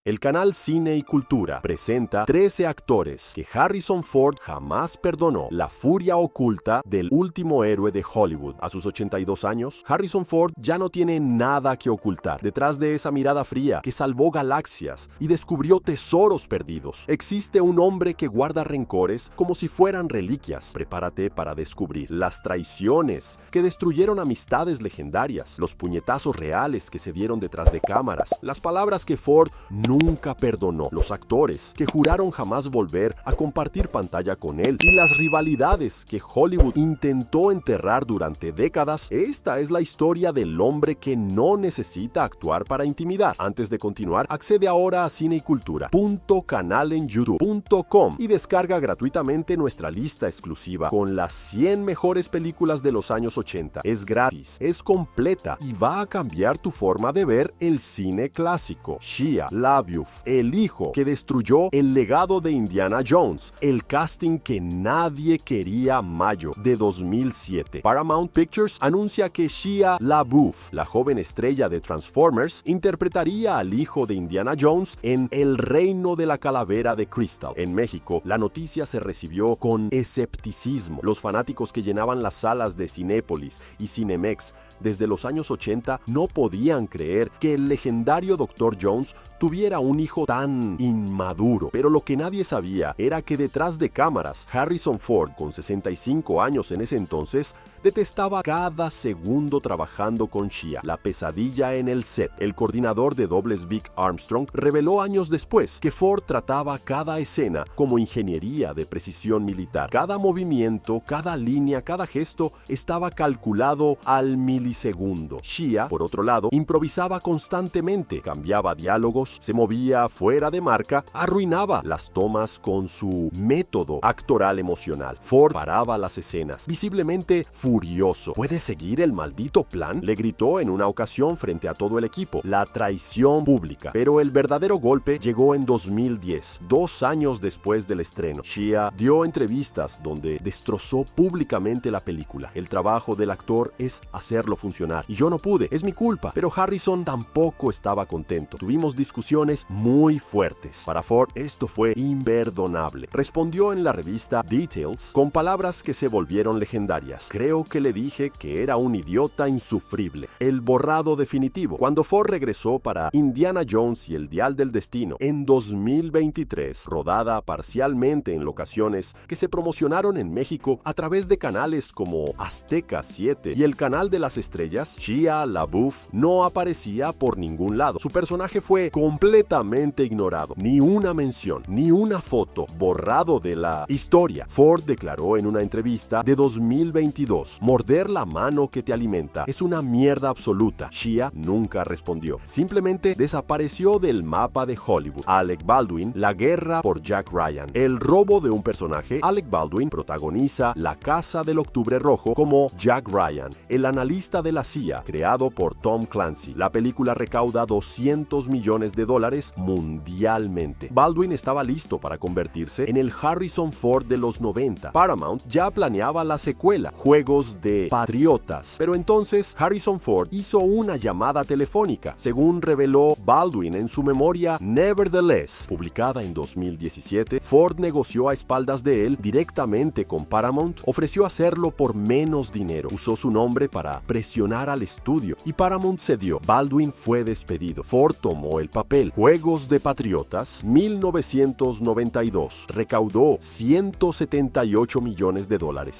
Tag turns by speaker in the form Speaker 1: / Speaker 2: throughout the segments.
Speaker 1: El canal Cine y Cultura presenta 13 actores que Harrison Ford jamás perdonó. La furia oculta del último héroe de Hollywood. A sus 82 años, Harrison Ford ya no tiene nada que ocultar. Detrás de esa mirada fría que salvó galaxias y descubrió tesoros perdidos, existe un hombre que guarda rencores como si fueran reliquias. Prepárate para descubrir las traiciones que destruyeron amistades legendarias, los puñetazos reales que se dieron detrás de cámaras, las palabras que Ford nunca perdonó, los actores que juraron jamás volver a compartir pantalla con él y las rivalidades que Hollywood intentó enterrar durante décadas. Esta es la historia del hombre que no necesita actuar para intimidar. Antes de continuar, accede ahora a cineycultura.canal en youtube.com y descarga gratuitamente nuestra lista exclusiva con las 100 mejores películas de los años 80. Es gratis, es completa y va a cambiar tu forma de ver el cine clásico. Shia LaBeouf, el hijo que destruyó el legado de Indiana Jones, el casting que nadie quería. Mayo de 2007. Paramount Pictures anuncia que Shia LaBeouf, la joven estrella de Transformers, interpretaría al hijo de Indiana Jones en El Reino de la Calavera de Cristal. En México, la noticia se recibió con escepticismo. Los fanáticos que llenaban las salas de Cinépolis y Cinemex desde los años 80 no podían creer que el legendario Dr. Jones tuviera un hijo tan inmaduro. Pero lo que nadie sabía era que detrás de cámaras, Harrison Ford, con 65 años en ese entonces, detestaba cada segundo trabajando con Shia. La pesadilla en el set. El coordinador de dobles Vic Armstrong reveló años después que Ford trataba cada escena como ingeniería de precisión militar. Cada movimiento, cada línea, cada gesto estaba calculado al milisegundo. Shia, por otro lado, improvisaba constantemente, cambiaba diálogos, se movía fuera de marca, arruinaba las tomas con su método actoral emocional. Ford paraba las escenas, visiblemente furioso. ¿Puedes seguir el maldito plan?, le gritó en una ocasión frente a todo el equipo. La traición pública. Pero el verdadero golpe llegó en 2010, 2 años después del estreno. Shia dio entrevistas donde destrozó públicamente la película. El trabajo del actor es hacerlo funcionar, y yo no pude, es mi culpa. Pero Harrison tampoco estaba contento. Tuvimos discusiones muy fuertes. Para Ford esto fue imperdonable. Respondió en la revista Details con palabras que se volvieron legendarias. Creo que le dije que era un idiota insufrible. El borrado definitivo. Cuando Ford regresó para Indiana Jones y el Dial del Destino en 2023, rodada parcialmente en locaciones que se promocionaron en México a través de canales como Azteca 7 y el Canal de las Estrellas, Shia LaBeouf no aparecía por ningún lado. Su personaje fue completamente ignorado. Ni una mención, ni una foto, borrado de la historia. Ford declaró en una entrevista de 2022: morder la mano que te alimenta es una mierda absoluta. Shia nunca respondió. Simplemente desapareció del mapa de Hollywood. Alec Baldwin, La guerra por Jack Ryan. El robo de un personaje. Alec Baldwin protagoniza La Casa del Octubre Rojo como Jack Ryan, el analista de la CIA, creado por Tom Clancy. La película recauda $200 millones mundialmente. Baldwin estaba listo para convertirse en el Harrison Ford de los 90. Paramount ya planeaba la secuela, Juegos de Patriotas. Pero entonces Harrison Ford hizo una llamada telefónica, según reveló Baldwin en su memoria Nevertheless, publicada en 2017. Ford negoció a espaldas de él directamente con Paramount, ofreció hacerlo por menos dinero, usó su nombre para presionar al estudio y Paramount cedió. Baldwin fue despedido. Ford tomó el papel. Juegos de Patriotas, 1992, recaudó $178 millones.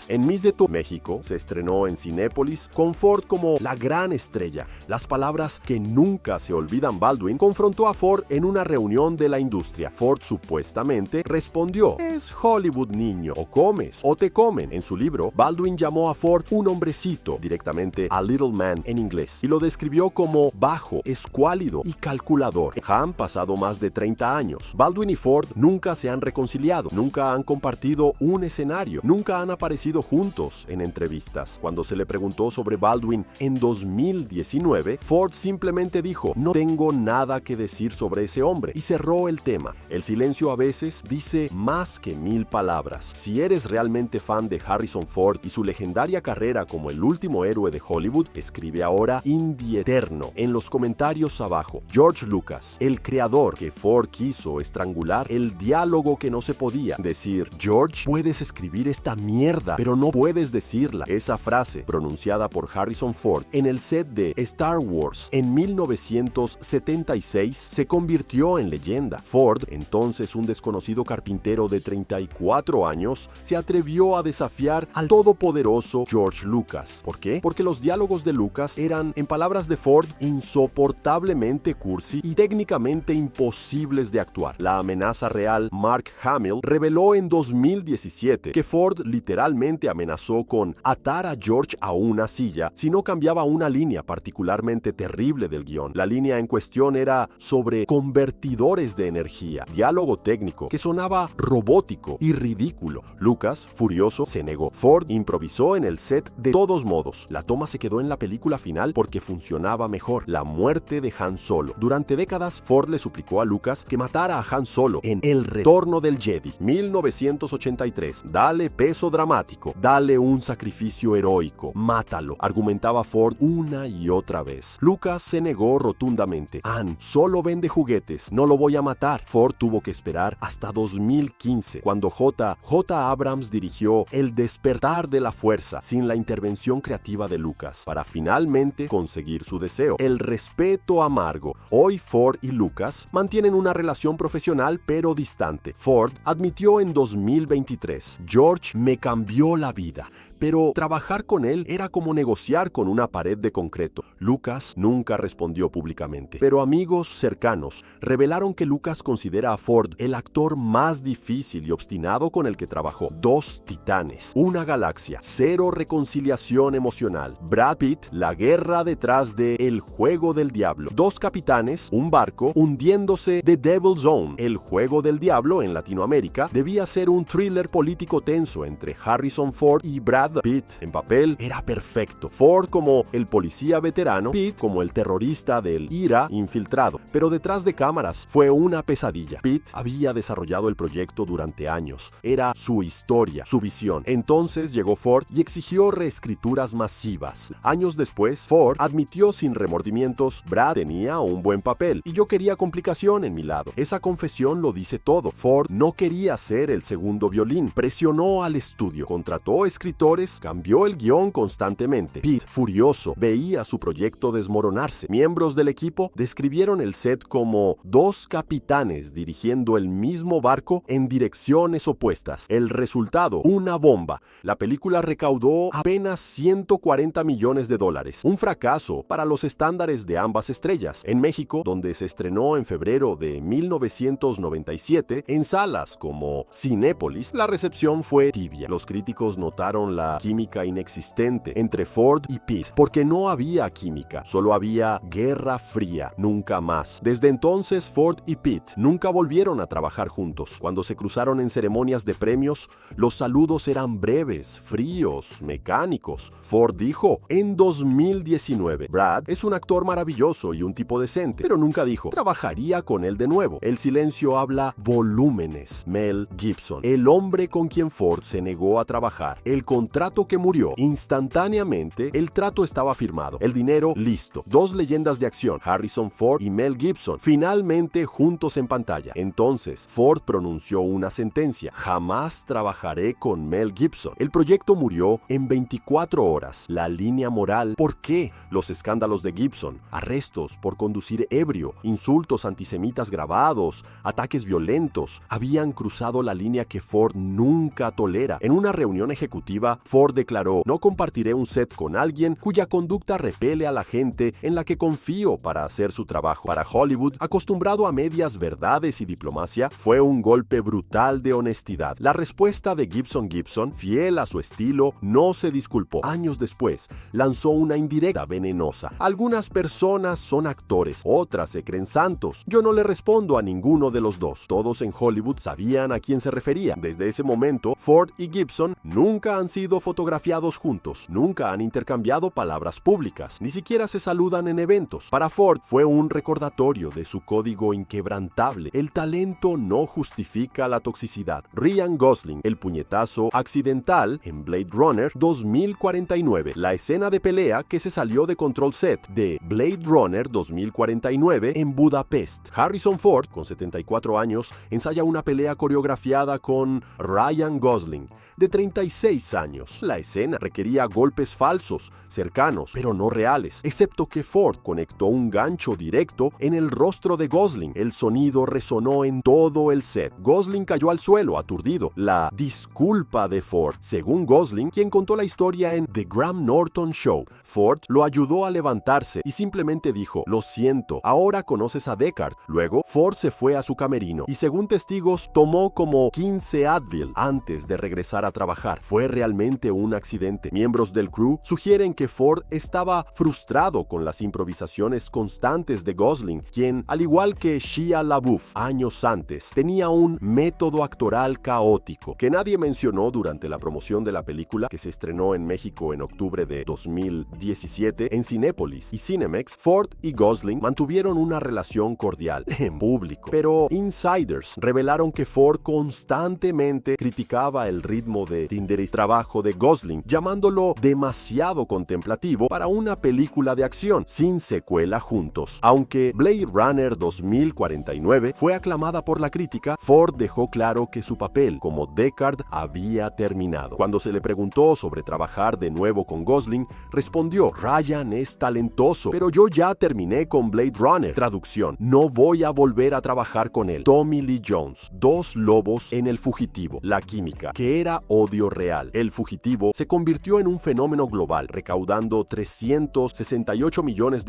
Speaker 1: En Mis de Tu México se estrenó en Cinépolis con Ford como la gran estrella. Las palabras que nunca se olvidan. Baldwin confrontó a Ford en una reunión de la industria. Ford supuestamente respondió: es Hollywood, niño, o comes o te comen. En su libro, Baldwin llamó a Ford un hombrecito, directamente a Little Man en inglés, y lo describió como bajo, escuálido y calculador. Han pasado más de 30 años. Baldwin y Ford nunca se han reconciliado, nunca han compartido un escenario, nunca han aparecido juntos en entrevistas. entrevistas. Cuando se le preguntó sobre Baldwin en 2019, Ford simplemente dijo: "No tengo nada que decir sobre ese hombre", y cerró el tema. El silencio a veces dice más que 1000 palabras. Si eres realmente fan de Harrison Ford y su legendaria carrera como el último héroe de Hollywood, escribe ahora Indy Eterno en los comentarios abajo. George Lucas, el creador que Ford quiso estrangular, el diálogo que no se podía decir. George, puedes escribir esta mierda, pero no puedes decirla. Esa frase, pronunciada por Harrison Ford en el set de Star Wars en 1976, se convirtió en leyenda. Ford, entonces un desconocido carpintero de 34 años, se atrevió a desafiar al todopoderoso George Lucas. ¿Por qué? Porque los diálogos de Lucas eran, en palabras de Ford, insoportablemente cursi y técnicamente imposibles de actuar. La amenaza real, Mark Hamill, reveló en 2017 que Ford literalmente amenazó con atar a George a una silla si no cambiaba una línea particularmente terrible del guión. La línea en cuestión era sobre convertidores de energía, diálogo técnico que sonaba robótico y ridículo. Lucas, furioso, se negó. Ford improvisó en el set de todos modos. La toma se quedó en la película final porque funcionaba mejor: la muerte de Han Solo. Durante décadas, Ford le suplicó a Lucas que matara a Han Solo en El Retorno del Jedi, 1983. Dale peso dramático, dale un sacrificio heroico, mátalo, argumentaba Ford una y otra vez. Lucas se negó rotundamente. Han solo vende juguetes, no lo voy a matar. Ford tuvo que esperar hasta 2015, cuando J. Abrams dirigió El Despertar de la Fuerza, sin la intervención creativa de Lucas, para finalmente conseguir su deseo: el respeto amargo. Hoy Ford y Lucas mantienen una relación profesional pero distante. Ford admitió en 2023: "George me cambió la vida, pero trabajar con él era como negociar con una pared de concreto". Lucas nunca respondió públicamente, pero amigos cercanos revelaron que Lucas considera a Ford el actor más difícil y obstinado con el que trabajó. Dos titanes, una galaxia, cero reconciliación emocional. Brad Pitt, la guerra detrás de El Juego del Diablo. Dos capitanes, un barco hundiéndose. The Devil's Zone, El Juego del Diablo en Latinoamérica, debía ser un thriller político tenso entre Harrison Ford y Brad Pitt. En papel era perfecto: Ford como el policía veterano, Pitt como el terrorista del IRA infiltrado. Pero detrás de cámaras fue una pesadilla. Pitt había desarrollado el proyecto durante años. Era su historia, su visión. Entonces llegó Ford y exigió reescrituras masivas. Años después, Ford admitió sin remordimientos: "Brad tenía un buen papel y yo quería complicación en mi lado". Esa confesión lo dice todo. Ford no quería ser el segundo violín. Presionó al estudio, contrató escritores, cambió el guión constantemente. Pitt, furioso, veía su proyecto desmoronarse. Miembros del equipo describieron el set como dos capitanes dirigiendo el mismo barco en direcciones opuestas. El resultado: una bomba. La película recaudó apenas $140 millones, un fracaso para los estándares de ambas estrellas. En México, donde se estrenó en febrero de 1997, en salas como Cinépolis, la recepción fue tibia. Los críticos notaron la química inexistente entre Ford y Pitt, porque no había química, solo había guerra fría, nunca más. Desde entonces, Ford y Pitt nunca volvieron a trabajar juntos. Cuando se cruzaron en ceremonias de premios, los saludos eran breves, fríos, mecánicos. Ford dijo en 2019: "Brad es un actor maravilloso y un tipo decente", pero nunca dijo: "trabajaría con él de nuevo". El silencio habla volúmenes. Mel Gibson, el hombre con quien Ford se negó a trabajar. El contrato que murió instantáneamente. El trato estaba firmado, el dinero listo. Dos leyendas de acción, Harrison Ford y Mel Gibson, finalmente juntos en pantalla. Entonces Ford pronunció una sentencia: "jamás trabajaré con Mel Gibson". El proyecto murió en 24 horas. La línea moral: ¿por qué? Los escándalos de Gibson, arrestos por conducir ebrio, insultos antisemitas grabados, ataques violentos, habían cruzado la línea que Ford nunca tolera. En una reunión ejecutiva, Ford declaró: "no compartiré un set con alguien cuya conducta repele a la gente en la que confío para hacer su trabajo". Para Hollywood, acostumbrado a medias verdades y diplomacia, fue un golpe brutal de honestidad. La respuesta de Gibson, fiel a su estilo, no se disculpó. Años después, lanzó una indirecta venenosa: "algunas personas son actores, otras se creen santos. Yo no le respondo a ninguno de los dos". Todos en Hollywood sabían a quién se refería. Desde ese momento, Ford y Gibson nunca han sido sido fotografiados juntos. Nunca han intercambiado palabras públicas, ni siquiera se saludan en eventos. Para Ford fue un recordatorio de su código inquebrantable. El talento no justifica la toxicidad. Ryan Gosling, el puñetazo accidental en Blade Runner 2049. La escena de pelea que se salió de control set de Blade Runner 2049 en Budapest. Harrison Ford, con 74 años, ensaya una pelea coreografiada con Ryan Gosling, de 36 años. La escena requería golpes falsos, cercanos, pero no reales, excepto que Ford conectó un gancho directo en el rostro de Gosling. El sonido resonó en todo el set. Gosling cayó al suelo, aturdido. La disculpa de Ford. Según Gosling, quien contó la historia en The Graham Norton Show, Ford lo ayudó a levantarse y simplemente dijo: "Lo siento, ahora conoces a Deckard". Luego, Ford se fue a su camerino y, según testigos, tomó como 15 Advil antes de regresar a trabajar. Fue realmente un accidente. Miembros del crew sugieren que Ford estaba frustrado con las improvisaciones constantes de Gosling, quien, al igual que Shia LaBeouf años antes, tenía un método actoral caótico que nadie mencionó durante la promoción de la película, que se estrenó en México en octubre de 2017 en Cinépolis y Cinemex. Ford y Gosling mantuvieron una relación cordial en público, pero insiders revelaron que Ford constantemente criticaba el ritmo de Tinderis trabajo de Gosling, llamándolo demasiado contemplativo para una película de acción sin secuela juntos. Aunque Blade Runner 2049 fue aclamada por la crítica, Ford dejó claro que su papel como Deckard había terminado. Cuando se le preguntó sobre trabajar de nuevo con Gosling, respondió: "Ryan es talentoso, pero yo ya terminé con Blade Runner". Traducción: "No voy a volver a trabajar con él". Tommy Lee Jones, Dos lobos en El fugitivo. La química, que era odio real. El fugitivo se convirtió en un fenómeno global, recaudando $368 millones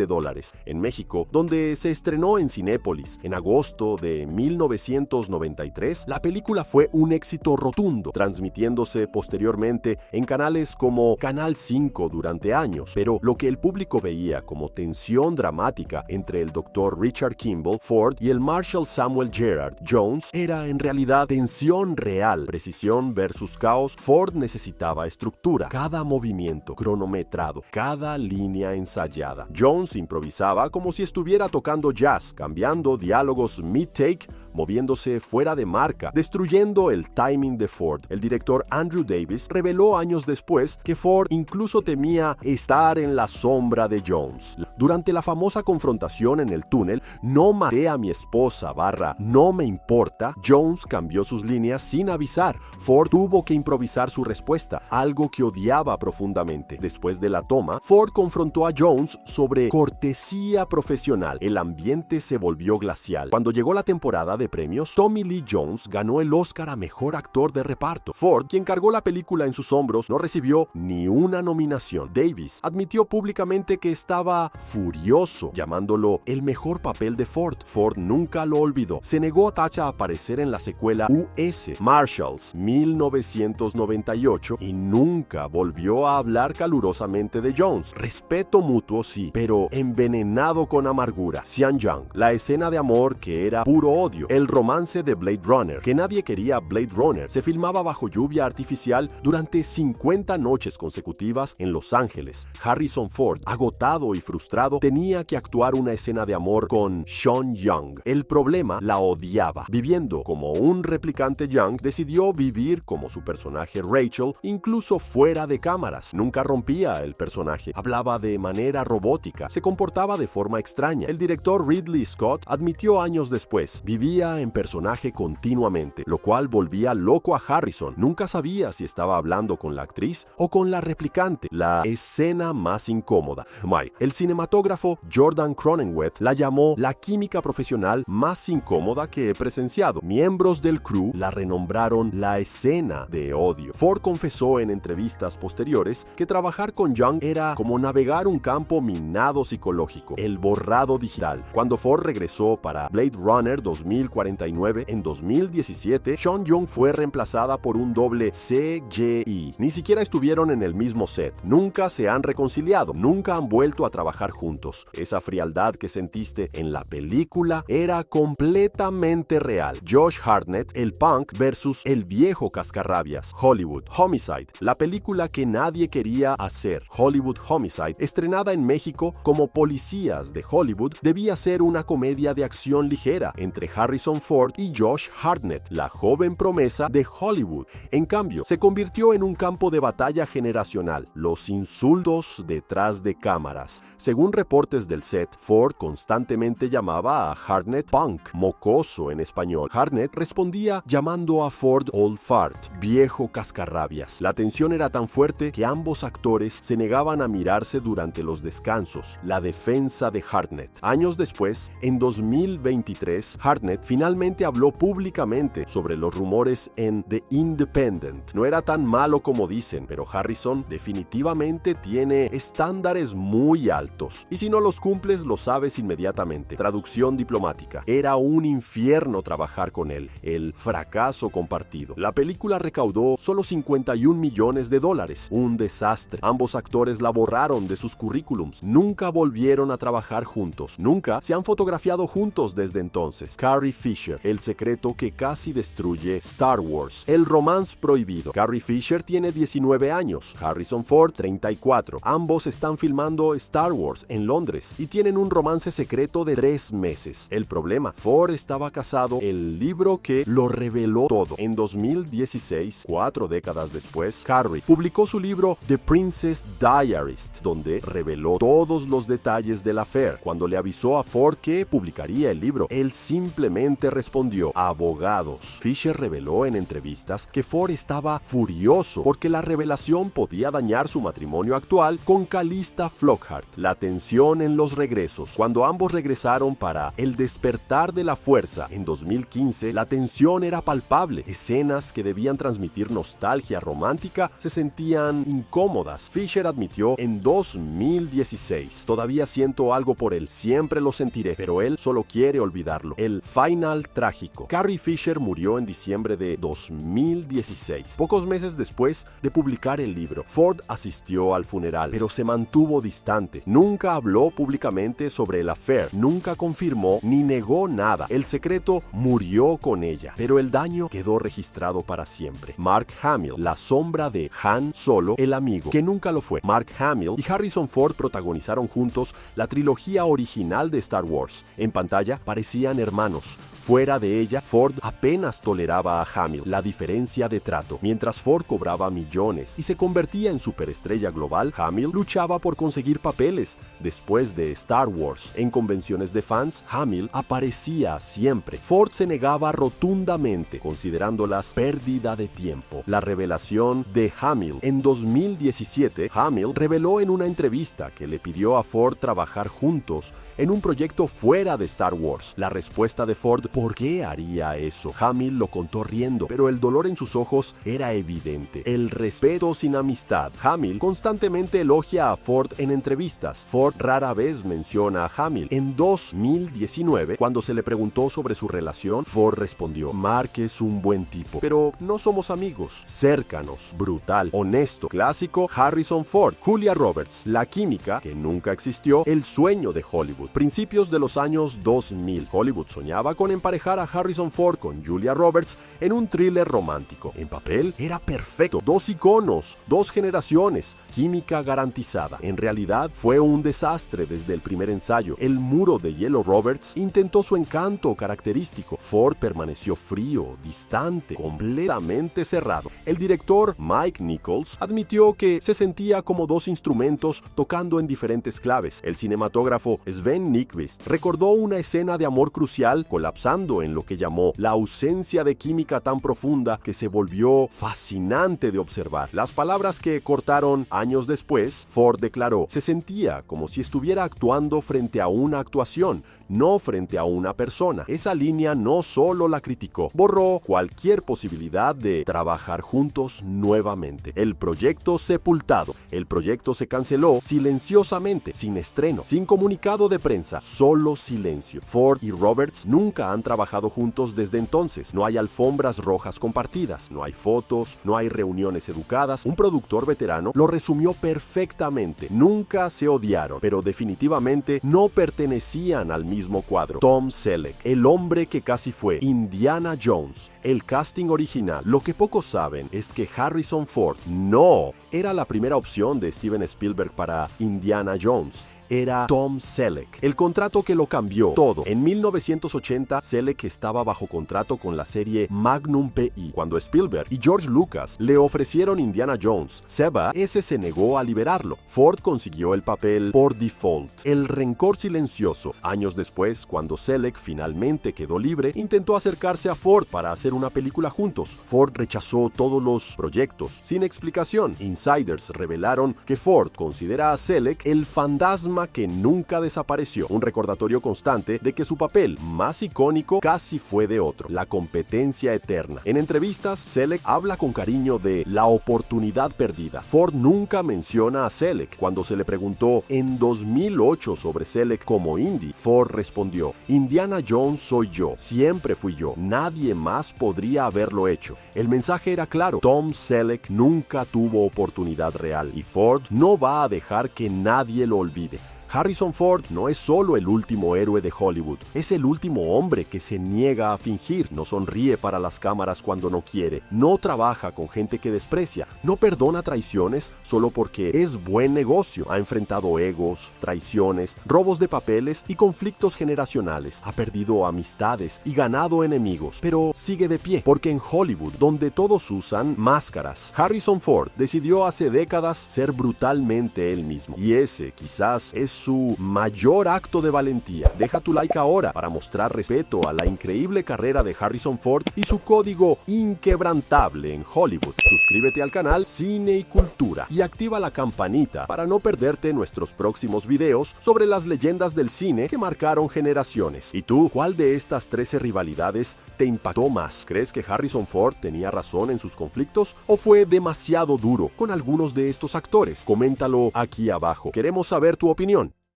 Speaker 1: en México, donde se estrenó en Cinépolis en agosto de 1993. La película fue un éxito rotundo, transmitiéndose posteriormente en canales como Canal 5 durante años, pero lo que el público veía como tensión dramática entre el Dr. Richard Kimball, Ford, y el Marshal Samuel Gerard Jones era en realidad tensión real. Precisión versus caos. Ford necesitaba estructura, cada movimiento cronometrado, cada línea ensayada. Jones improvisaba como si estuviera tocando jazz, cambiando diálogos mid-take, moviéndose fuera de marca, destruyendo el timing de Ford. El director Andrew Davis reveló años después que Ford incluso temía estar en la sombra de Jones. Durante la famosa confrontación en el túnel, "no maté a mi esposa" "no me importa", Jones cambió sus líneas sin avisar. Ford tuvo que improvisar su respuesta, algo que odiaba profundamente. Después de la toma, Ford confrontó a Jones sobre cortesía profesional. El ambiente se volvió glacial. Cuando llegó la temporada de premios, Tommy Lee Jones ganó el Oscar a Mejor Actor de Reparto. Ford, quien cargó la película en sus hombros, no recibió ni una nominación. Davis admitió públicamente que estaba furioso, llamándolo el mejor papel de Ford. Ford nunca lo olvidó. Se negó a aparecer en la secuela US Marshalls 1998 y nunca volvió a hablar calurosamente de Jones. Respeto mutuo sí, pero envenenado con amargura. Sean Young, la escena de amor que era puro odio. El romance de Blade Runner, que nadie quería. Blade Runner se filmaba bajo lluvia artificial durante 50 noches consecutivas en Los Ángeles. Harrison Ford, agotado y frustrado, tenía que actuar una escena de amor con Sean Young. El problema: la odiaba. Viviendo como un replicante, Young decidió vivir como su personaje Rachel, incluso fuera de cámaras. Nunca rompía el personaje, hablaba de manera robótica, se comportaba de forma extraña. El director Ridley Scott admitió años después: vivía en personaje continuamente, lo cual volvía loco a Harrison. Nunca sabía si estaba hablando con la actriz o con la replicante. La escena más incómoda. Mike, el cinematógrafo Jordan Cronenweth, la llamó la química profesional más incómoda que he presenciado. Miembros del crew la renombraron la escena de odio. Ford confesó en entrevistas posteriores que trabajar con Young era como navegar un campo minado psicológico, el borrado digital. Cuando Ford regresó para Blade Runner 2049, 2049, en 2017, Sean Young fue reemplazada por un doble CGI. Ni siquiera estuvieron en el mismo set, nunca se han reconciliado, nunca han vuelto a trabajar juntos. Esa frialdad que sentiste en la película era completamente real. Josh Hartnett, el punk versus el viejo cascarrabias. Hollywood Homicide, la película que nadie quería hacer. Hollywood Homicide, estrenada en México como Policías de Hollywood, debía ser una comedia de acción ligera entre Harrison Ford y Josh Hartnett, la joven promesa de Hollywood. En cambio, se convirtió en un campo de batalla generacional, los insultos detrás de cámaras. Según reportes del set, Ford constantemente llamaba a Hartnett punk, mocoso en español. Hartnett respondía llamando a Ford old fart, viejo cascarrabias. La tensión era tan fuerte que ambos actores se negaban a mirarse durante los descansos. La defensa de Hartnett. Años después, en 2023, Hartnett finalmente habló públicamente sobre los rumores en The Independent. No era tan malo como dicen, pero Harrison definitivamente tiene estándares muy altos. Y si no los cumples, lo sabes inmediatamente. Traducción diplomática. Era un infierno trabajar con él. El fracaso compartido. La película recaudó solo $51 millones. Un desastre. Ambos actores la borraron de sus currículums. Nunca volvieron a trabajar juntos. Nunca se han fotografiado juntos desde entonces. Carrie Fisher, el secreto que casi destruye Star Wars. El romance prohibido. Carrie Fisher tiene 19 años. Harrison Ford, 34. Ambos están filmando Star Wars en Londres y tienen un romance secreto de 3 meses. El problema, Ford estaba casado, el libro que lo reveló todo. En 2016, 4 décadas después, Carrie publicó su libro The Princess Diarist, donde reveló todos los detalles del affair. Cuando le avisó a Ford que publicaría el libro, él simplemente respondió: abogados. Fisher reveló en entrevistas que Ford estaba furioso porque la revelación podía dañar su matrimonio actual con Calista Flockhart. La tensión en los regresos. Cuando ambos regresaron para El despertar de la fuerza en 2015, la tensión era palpable. Escenas que debían transmitir nostalgia romántica se sentían incómodas. Fisher admitió en 2016: todavía siento algo por él, siempre lo sentiré, pero él solo quiere olvidarlo. El final trágico. Carrie Fisher murió en diciembre de 2016, pocos meses después de publicar el libro. Ford asistió al funeral, pero se mantuvo distante. Nunca habló públicamente sobre el affair, nunca confirmó ni negó nada. El secreto murió con ella, pero el daño quedó registrado para siempre. Mark Hamill, la sombra de Han Solo, el amigo, que nunca lo fue. Mark Hamill y Harrison Ford protagonizaron juntos la trilogía original de Star Wars. En pantalla parecían hermanos. Fuera de ella, Ford apenas toleraba a Hamill. La diferencia de trato. Mientras Ford cobraba millones y se convertía en superestrella global, Hamill luchaba por conseguir papeles. Después de Star Wars, en convenciones de fans, Hamill aparecía siempre. Ford se negaba rotundamente, considerándolas pérdida de tiempo. La revelación de Hamill. En 2017, Hamill reveló en una entrevista que le pidió a Ford trabajar juntos en un proyecto fuera de Star Wars. La respuesta de Ford: ¿por qué haría eso? Hamill lo contó riendo, pero el dolor en sus ojos era evidente. El respeto sin amistad. Hamill constantemente elogia a Ford en entrevistas. Ford rara vez menciona a Hamill. En 2019, cuando se le preguntó sobre su relación, Ford respondió: Mark es un buen tipo, pero no somos amigos. Cercanos, brutal, honesto, clásico. Harrison Ford. Julia Roberts. La química que nunca existió. El sueño de Hollywood. Principios de los años 2000. Hollywood soñaba con emparejar a Harrison Ford con Julia Roberts en un thriller romántico. En papel era perfecto. 2 iconos, 2 generaciones, química garantizada. En realidad fue un desastre desde el primer ensayo. El muro de hielo Roberts intentó su encanto característico. Ford permaneció frío, distante, completamente cerrado. El director Mike Nichols admitió que se sentía como 2 instrumentos tocando en diferentes claves. El cinematógrafo Sven Nykvist recordó una escena de amor crucial colapsando en lo que llamó la ausencia de química tan profunda que se volvió fascinante de observar. Las palabras que cortaron años después, Ford declaró: se sentía como si estuviera actuando frente a una actuación, no frente a una persona. Esa línea no solo la criticó, borró cualquier posibilidad de trabajar juntos nuevamente. El proyecto sepultado. El proyecto se canceló silenciosamente, sin estreno, sin comunicado de prensa, solo silencio. Ford y Roberts nunca nunca han trabajado juntos desde entonces. No hay alfombras rojas compartidas, no hay fotos, no hay reuniones educadas. Un productor veterano lo resumió perfectamente. Nunca se odiaron, pero definitivamente no pertenecían al mismo cuadro. Tom Selleck, el hombre que casi fue Indiana Jones. El casting original. Lo que pocos saben es que Harrison Ford no era la primera opción de Steven Spielberg para Indiana Jones. Era Tom Selleck, el contrato que lo cambió todo. En 1980, Selleck estaba bajo contrato con la serie Magnum P.I. Cuando Spielberg y George Lucas le ofrecieron Indiana Jones, Seba se negó a liberarlo. Ford consiguió el papel por default. El rencor silencioso. Años después, cuando Selleck finalmente quedó libre, intentó acercarse a Ford para hacer una película juntos. Ford rechazó todos los proyectos, sin explicación. Insiders revelaron que Ford considera a Selleck el fantasma que nunca desapareció, un recordatorio constante de que su papel más icónico casi fue de otro, la competencia eterna. En entrevistas, Selleck habla con cariño de la oportunidad perdida. Ford nunca menciona a Selleck. Cuando se le preguntó en 2008 sobre Selleck como Indy, Ford respondió: Indiana Jones soy yo, siempre fui yo, nadie más podría haberlo hecho. El mensaje era claro: Tom Selleck nunca tuvo oportunidad real y Ford no va a dejar que nadie lo olvide. Harrison Ford no es solo el último héroe de Hollywood, es el último hombre que se niega a fingir, no sonríe para las cámaras cuando no quiere, no trabaja con gente que desprecia, no perdona traiciones solo porque es buen negocio, ha enfrentado egos, traiciones, robos de papeles y conflictos generacionales, ha perdido amistades y ganado enemigos, pero sigue de pie, porque en Hollywood, donde todos usan máscaras, Harrison Ford decidió hace décadas ser brutalmente él mismo, y ese quizás es su mayor acto de valentía. Deja tu like ahora para mostrar respeto a la increíble carrera de Harrison Ford y su código inquebrantable en Hollywood. Suscríbete al canal Cine y Cultura y activa la campanita para no perderte nuestros próximos videos sobre las leyendas del cine que marcaron generaciones. ¿Y tú, cuál de estas 13 rivalidades te impactó más? ¿Crees que Harrison Ford tenía razón en sus conflictos o fue demasiado duro con algunos de estos actores? Coméntalo aquí abajo. Queremos saber tu opinión.